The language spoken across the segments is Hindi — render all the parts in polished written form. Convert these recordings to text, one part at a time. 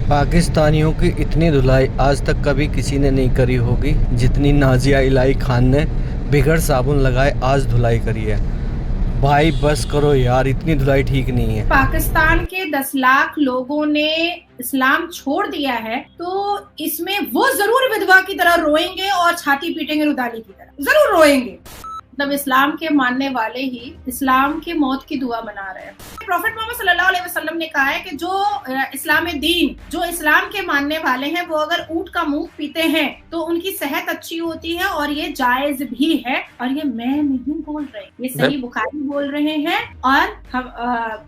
पाकिस्तानियों की इतनी धुलाई आज तक कभी किसी ने नहीं करी होगी जितनी नाजिया इलाही खान ने बिगड़ साबुन लगाए आज धुलाई करी है। भाई बस करो यार, इतनी धुलाई ठीक नहीं है। पाकिस्तान के 10 लाख लोगों ने इस्लाम छोड़ दिया है तो इसमें वो जरूर विधवा की तरह रोएंगे और छाती पीटेंगे रुदाली की तरह, जरूर रोएंगे। मतलब इस्लाम के मानने वाले ही इस्लाम के मौत की दुआ मना रहे हैं। प्रॉफेट मोहम्मद सल्लल्लाहु अलैहि वसल्लम ने कहा है कि जो इस्लाम दीन, जो इस्लाम के मानने वाले हैं, वो अगर ऊंट का मुंह पीते हैं तो उनकी सेहत अच्छी होती है और ये जायज भी है। और ये मैं नहीं बोल रही, ये सही बुखारी बोल रहे हैं। और हम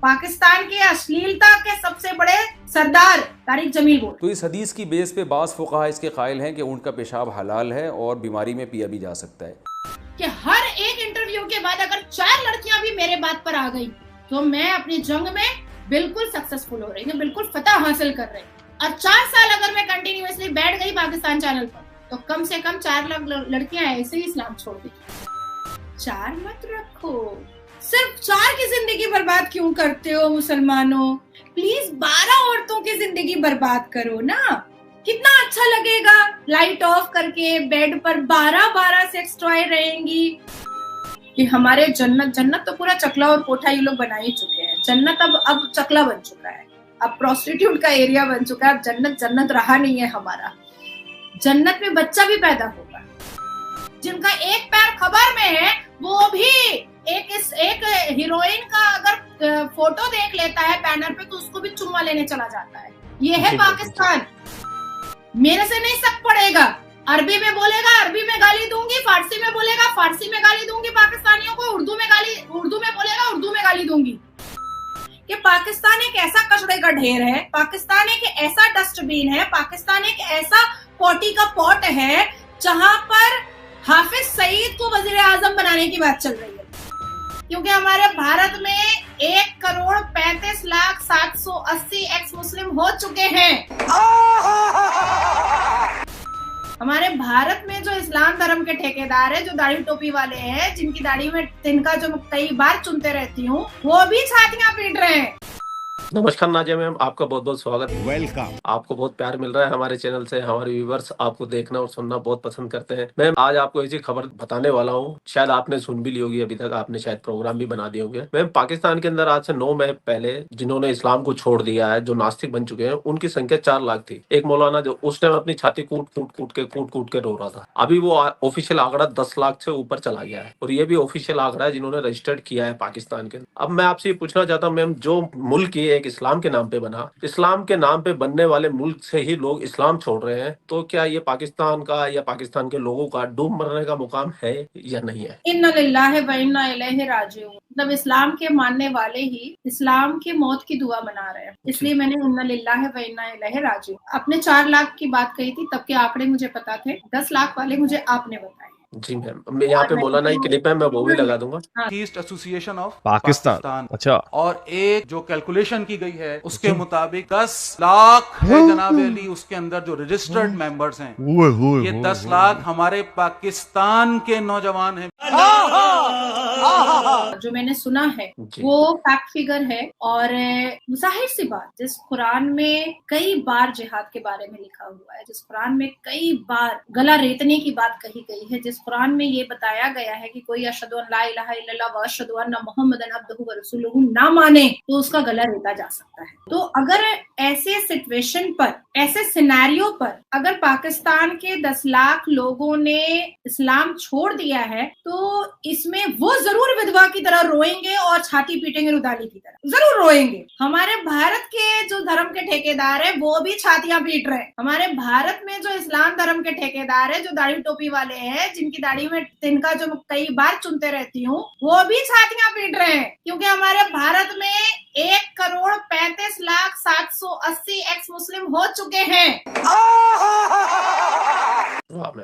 पाकिस्तान के अश्लीलता के सबसे बड़े सरदार तारिक जमील बोल। तो इस हदीस की बेस पे बास फुक़हा इसके कायल हैं कि ऊंट का पेशाब हलाल है और बीमारी में पिया भी जा सकता है। कि हर एक इंटरव्यू के बाद अगर 4 लड़कियां भी मेरे बात पर आ गई तो मैं अपनी जंग में बिल्कुल सक्सेसफुल हो रही हूँ, बिल्कुल फतह हासिल कर रही हूँ। और 4 साल अगर मैं कंटिन्यूअसली बैठ गई पाकिस्तान चैनल पर तो कम से कम 4 लाख लड़कियां ऐसे ही इस्लाम छोड़ दी। 4 मत रखो, सिर्फ 4 की जिंदगी बर्बाद क्यों करते हो मुसलमानों? प्लीज 12 औरतों की जिंदगी बर्बाद करो ना। कितना अच्छा लगेगा लाइट ऑफ करके बेड पर 12 सेक्स टॉय रहेंगी। कि हमारे जन्नत तो पूरा चकला और कोठा ये लोग बना ही चुके हैं। जन्नत अब चकला बन चुका है, अब प्रोस्टिट्यूट का एरिया बन चुका है। अब जन्नत रहा नहीं है हमारा। जन्नत में बच्चा भी पैदा होगा। जिनका एक पैर खबर में है वो भी एक हीरोइन का अगर फोटो देख लेता है बैनर पे तो उसको भी चुम्मा लेने चला जाता है। ये है पाकिस्तान। मेरे से नहीं सक पड़ेगा। अरबी में बोलेगा अरबी में गाली दूंगी, फारसी में बोलेगा फारसी में गाली दूंगी पाकिस्तानियों को, उर्दू में बोलेगा उर्दू में गाली दूंगी। कि पाकिस्तान एक ऐसा कचड़े का ढेर है, पाकिस्तान एक ऐसा डस्टबिन है, पाकिस्तान एक ऐसा पोटी का पॉट है जहां पर हाफिज सईद को वजीर आजम बनाने की बात चल रही है। क्योंकि हमारे भारत में 1,35,780 एक्स मुस्लिम हो चुके हैं। हमारे भारत में जो इस्लाम धर्म के ठेकेदार है, जो दाढ़ी टोपी वाले हैं, जिनकी दाढ़ी में तिनका जो कई बार चुनते रहती हूँ, वो भी छातियां पीट रहे हैं। नमस्कार नाजिया मैम, आपका बहुत बहुत स्वागत। वेलकम। आपको बहुत प्यार मिल रहा है हमारे चैनल से। हमारे व्यूवर्स आपको देखना और सुनना बहुत पसंद करते हैं। मैम आज आपको ऐसी खबर बताने वाला हूँ, शायद आपने सुन भी ली होगी, अभी तक आपने शायद प्रोग्राम भी बना दिए होंगे। मैम पाकिस्तान के अंदर आज से 9 माह पहले जिन्होंने इस्लाम को छोड़ दिया है, जो नास्तिक बन चुके हैं, उनकी संख्या 4 लाख थी। एक मौलाना जो उस टाइम अपनी छाती कूट के रो रहा था। अभी वो ऑफिशियल आंकड़ा 10 लाख से ऊपर चला गया है और ये भी ऑफिशियल आंकड़ा है जिन्होंने रजिस्टर्ड किया है पाकिस्तान के। अब मैं आपसे ये पूछना चाहता हूँ मैम, जो मुल्क ये एक इस्लाम के नाम पे बना, इस्लाम के नाम पे बनने वाले मुल्क से ही लोग इस्लाम छोड़ रहे हैं, तो क्या ये पाकिस्तान का या पाकिस्तान के लोगों का डूब मरने का मुकाम है या नहीं है? इन्ना लिल्लाहि व इन्ना इलैहि राजिऊन। मतलब इस्लाम के मानने वाले ही इस्लाम की मौत की दुआ मना रहे हैं, इसलिए मैंने इन्ना लिल्लाहि व इन्ना इलैहि राजिऊन। आपने 4 लाख की बात कही थी, तब के आंकड़े मुझे पता थे। 10 लाख वाले मुझे आपने बताए। जी मैम, यहाँ पे मौलाना की क्लिप है, मैं वो भी लगा दूंगा। East association of Pakistan. अच्छा। और एक जो कैलकुलेशन की गई है उसके मुताबिक 10 लाख है जनाब अली, उसके अंदर जो रजिस्टर्ड मेंबर्स हैं, ये 10 लाख हमारे पाकिस्तान के नौजवान हैं। जो मैंने सुना है वो फैक्ट फिगर है। और जाहिर सी बात, जिस कुरान में कई बार जिहाद के बारे में लिखा हुआ है, जिस कुरान में कई बार गला रेतने की बात कही गई है, जिस कुरान में ये बताया गया है कि कोई अशहदु अन ला इलाहा इल्लल्लाह व अशहदु अन्ना मुहम्मदन अब्दुहु व रसूलुहु ना माने तो उसका गला रेता जा सकता है। तो अगर ऐसे सिचुएशन पर, ऐसे सिनेरियो पर अगर पाकिस्तान के 10 लाख लोगों ने इस्लाम छोड़ दिया है तो इसमें वो जरूर विधवा की तरह रोएंगे और छाती पीटेंगे रुदाली की तरह, जरूर रोएंगे। हमारे भारत के जो धर्म के ठेकेदार है वो भी छातियां पीट रहे हैं। हमारे भारत में जो इस्लाम धर्म के ठेकेदार है, जो दाढ़ी टोपी वाले हैं, जिनकी दाढ़ी में तिनका जो कई बार चुनते रहती हूँ, वो भी छातियां पीट रहे हैं। क्योंकि हमारे भारत में 1,35,780 एक्स मुस्लिम हो चुके हैं,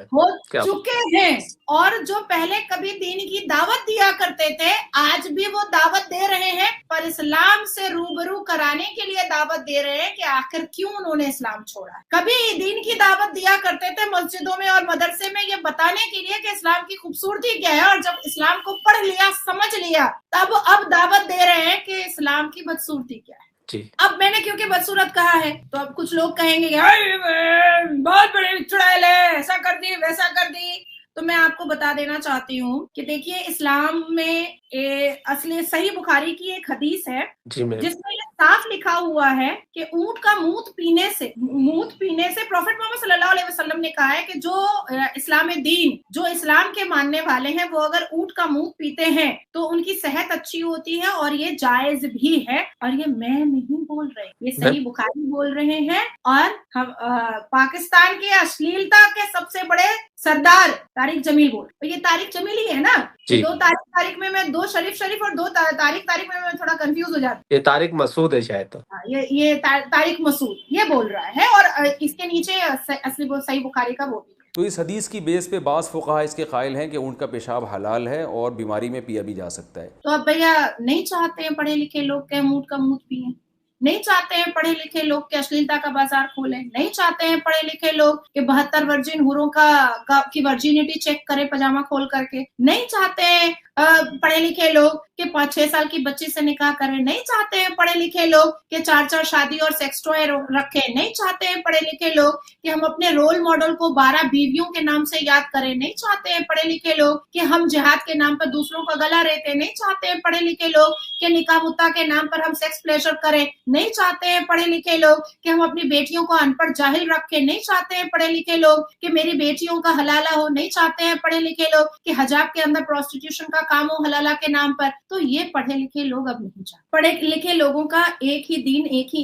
हो चुके हैं। और जो पहले कभी दीन की दावत दिया करते थे, आज भी वो दावत दे रहे हैं, पर इस्लाम से रूबरू कराने के लिए दावत दे रहे हैं कि आखिर क्यों उन्होंने इस्लाम छोड़ा। कभी दीन की दावत दिया करते थे मस्जिदों में और मदरसे में, ये बताने के लिए कि इस्लाम की खूबसूरती क्या है, और जब इस्लाम को पढ़ लिया, समझ लिया, तब अब दावत दे रहे हैं कि इस्लाम की बदसूरती क्या है। जी अब मैंने क्योंकि बदसूरत कहा है तो अब कुछ लोग कहेंगे कि बहुत बड़ी चुड़ैल है, ऐसा कर दी वैसा कर दी। तो मैं आपको बता देना चाहती हूँ कि देखिए इस्लाम में असली सही बुखारी की एक हदीस है जी मैम। जिसमें ये साफ लिखा हुआ है कि ऊंट का मूत पीने से प्रॉफेट मोहम्मद सल्लल्लाहु अलैहि वसल्लम ने कहा है कि जो इस्लाम के मानने वाले हैं वो अगर ऊंट का मूत पीते हैं तो उनकी सेहत अच्छी होती है और ये जायज भी है। और ये मैं नहीं बोल रही, ये सही बुखारी बोल रहे हैं। और हम पाकिस्तान के अश्लीलता के सबसे बड़े सरदार तारिक जमील बोल, तो ये तारिक जमील ही है ना। जी। 2 तारीख में मैं 2 शरीफ और 2 तारीख में मैं थोड़ा कंफ्यूज हो जाती ये तारिक मसूद है शायद। तो ये तारिक मसूद ये बोल रहा है और इसके नीचे असली सही बुखारी का वो भी। तो इस हदीस की बेस पे बाज़ फुक़हा इसके कायल हैं कि ऊँट का पेशाब हलाल है और बीमारी में पिया भी जा सकता है। तो अब भैया नहीं चाहते हैं पढ़े लिखे लोग के ऊँट का मूत पिए, नहीं चाहते हैं पढ़े लिखे लोग के अश्लीलता का बाजार खोलें, नहीं चाहते हैं पढ़े लिखे लोग के 72 वर्जिन हुरों की वर्जिनिटी चेक करें पजामा खोल करके, नहीं चाहते हैं पढ़े लिखे लोग के 5-6 साल की बच्ची से निकाह करें, नहीं चाहते हैं पढ़े लिखे लोग के 4 शादी और सेक्स टॉय रखें, नहीं चाहते हैं पढ़े लिखे लोग कि हम अपने रोल मॉडल को 12 बीवियों के नाम से याद करें, नहीं चाहते हैं पढ़े लिखे लोग कि हम जिहाद के नाम पर दूसरों का गला रेते, नहीं चाहते हैं पढ़े लिखे लोग कि निकाह मुत्ता के नाम पर हम सेक्स प्लेजर करें, नहीं चाहते हैं पढ़े लिखे लोग कि हम अपनी बेटियों को अनपढ़ जाहिल रखें, नहीं चाहते हैं पढ़े लिखे लोग कि मेरी बेटियों का हलाला हो, नहीं चाहते हैं पढ़े लिखे लोग कि हिजाब के अंदर प्रोस्टिट्यूशन का काम हो हलाला के नाम पर। तो ये पढ़े लिखे लोग अब नहीं चाहते। पढ़े लिखे लोगों का एक ही दीन, एक ही